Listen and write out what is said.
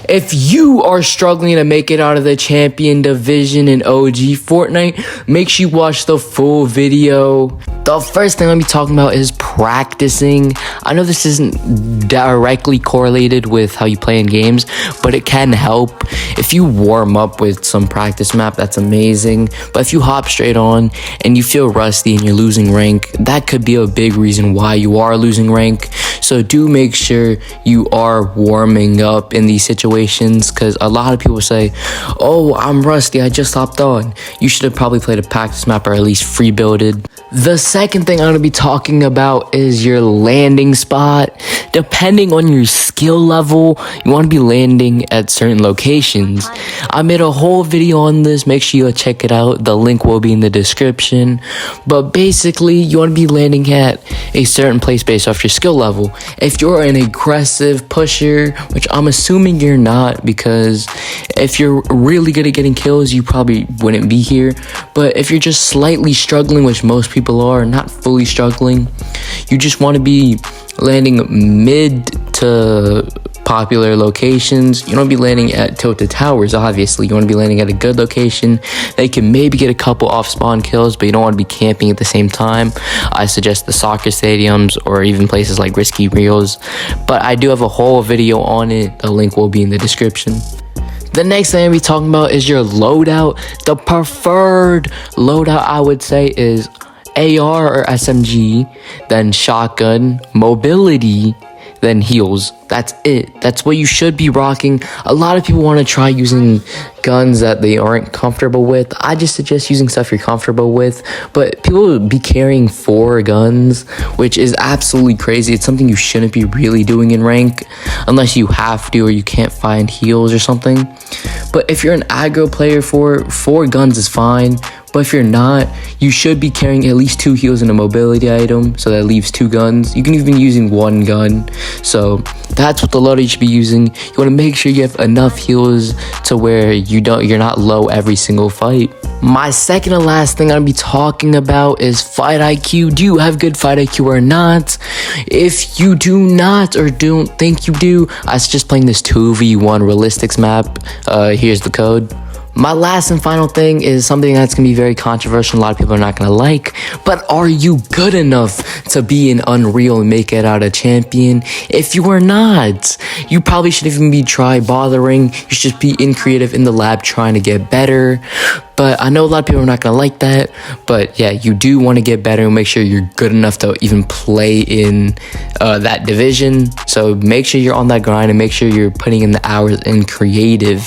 If you are struggling to make it out of the champion division in OG Fortnite, make sure you watch the full video. The first thing I'm gonna be talking about is practicing. I know this isn't directly correlated with how you play in games, but it can help. If you warm up with some practice map, that's amazing. But if you hop straight on and you feel rusty and you're losing rank, that could be a big reason why you are losing rank. So do make sure you are warming up in these situations, because a lot of people say, oh, I'm rusty, I just hopped on. You should have probably played a practice map or at least free builded. The second thing I'm going to be talking about is your landing spot. Depending on your skill level, you want to be landing at certain locations. I made a whole video on this. Make sure you check it out. The link will be in the description. But basically, you want to be landing at a certain place based off your skill level. If you're an aggressive pusher, which I'm assuming you're not, because if you're really good at getting kills, you probably wouldn't be here. But if you're just slightly struggling, which most people are, not fully struggling, you just want to be landing mid to popular locations. You don't be landing at tilted towers, obviously. You want to be landing at a good location. They can maybe get a couple off spawn kills, but you don't want to be camping at the same time. I suggest the soccer stadiums or even places like Risky Reels, but I do have a whole video on it. The link will be in the description. The next thing I'll be talking about is your loadout. The preferred loadout, I would say, is AR or SMG, then shotgun, mobility, then heals. That's it. That's what you should be rocking. A lot of people want to try using guns that they aren't comfortable with. I just suggest using stuff you're comfortable with. But people will be carrying 4 guns, which is absolutely crazy. It's something you shouldn't be really doing in rank unless you have to or you can't find heals or something. But if you're an aggro player, 4 guns is fine. But if you're not, you should be carrying at least 2 heals and a mobility item, so that leaves 2 guns. You can even be using 1 gun. So that's what the loadout you should be using. You want to make sure you have enough heals to where you're not low every single fight. My second and last thing I'm gonna be talking about is fight IQ. Do you have good fight IQ or not? If you do not or don't think you do, I suggest playing this 2v1 realistics map. Here's the code. My last and final thing is something that's going to be very controversial. A lot of people are not going to like, but are you good enough to be an Unreal and make it out a champion? If you are not, you probably shouldn't even be bothering. You should just be in creative in the lab trying to get better. But I know a lot of people are not going to like that. But yeah, you do want to get better and make sure you're good enough to even play in that division. So make sure you're on that grind and make sure you're putting in the hours in creative.